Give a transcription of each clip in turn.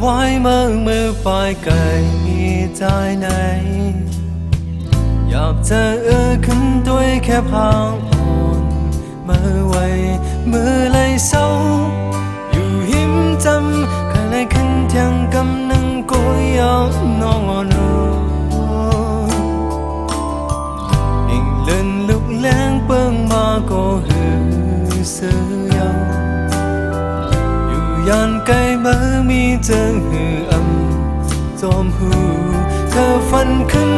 ไว้เมื่อไปไกลใจไหนอยากจะขึ้นด้วยแค่พางอ่อนเมื่อไว้เมื่อไรเศร้าอยู่หิมจำใครเลยขึ้นเที่ยงกำนังกุยเอาน้องอ่อนอิงเล่นลุกแรงเปิ้งมาก็หือเสือยาวอยู่ยันไกลเมื่อมีเจอหือจอมหูเธอฝันขึ้น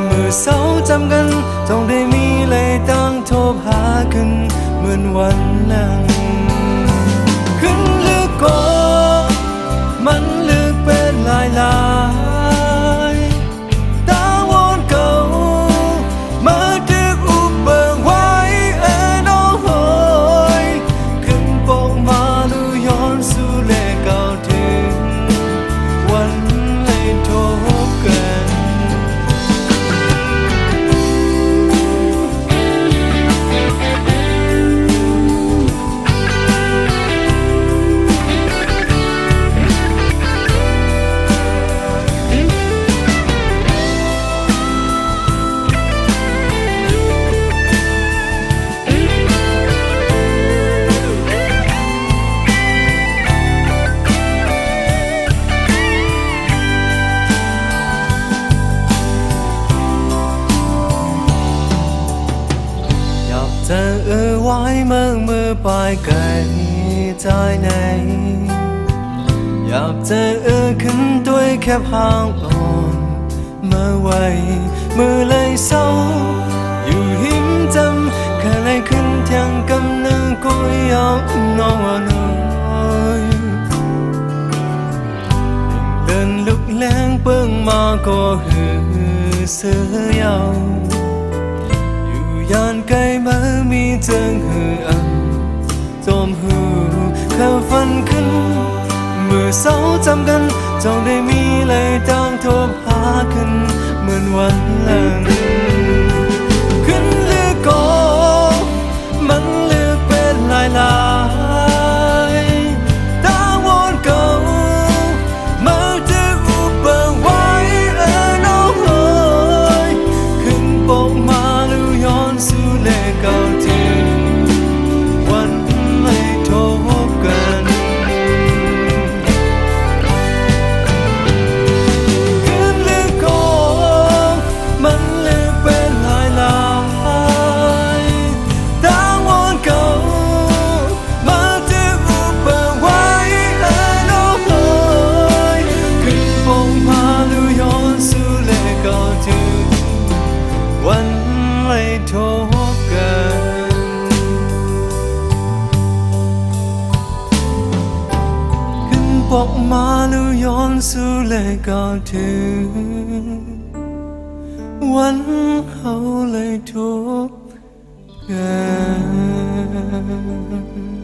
เมื่อเศร้าจำกันต้องได้มีเลยตั้งโทรหาขึ้นเหมือนวันนั้นขึ้นลึกก็มันลึกเป็นลายตาวอนเก่ามาดึกอุบเบิกไว้น้องหอยขึ้นปกมาดูย้อนสู่เลเก่าถึงวันจะไว้เมื่อไปไกลใจไหนอยากจะขึ้นด้วยแค่พางอ่อนเมื่อไว้เมื่อเลยเศร้าอยู่หิมจำแค่เลยขึ้นเที่ยงกำนังกุยเอาน้องอ่อนเดินลุกแรงเปิ้งมาก็หือเสือยาวยันไกลมามีเจิงหือจอมหูเข้าฝันขึ้นเมื่อเศร้าจำกันจ้องได้มีเลยตั้งโทรหาขึ้นเหมือนวันหลังขึ้นเลือกก็มันเลือกเป็นลายตาวอนเก่ามาจะอุบเบิกไว้น้องเอ๋ยขึ้นปกมาดูย้อนสู่เลเก่าถึงวันไม่ทบกันขึ้นเลือกก็มันเลือกเป็นลายตาวอนเก่ามาจะอุบเบิกไว้น้องเอ๋ยขึ้นปกมาดูย้อนสู่เลเก่าถึงวันไม่ทบกันขึ้นปกมาแล้วย้อนสู่เลยก่อนถึงวันเขาเลยทบกัน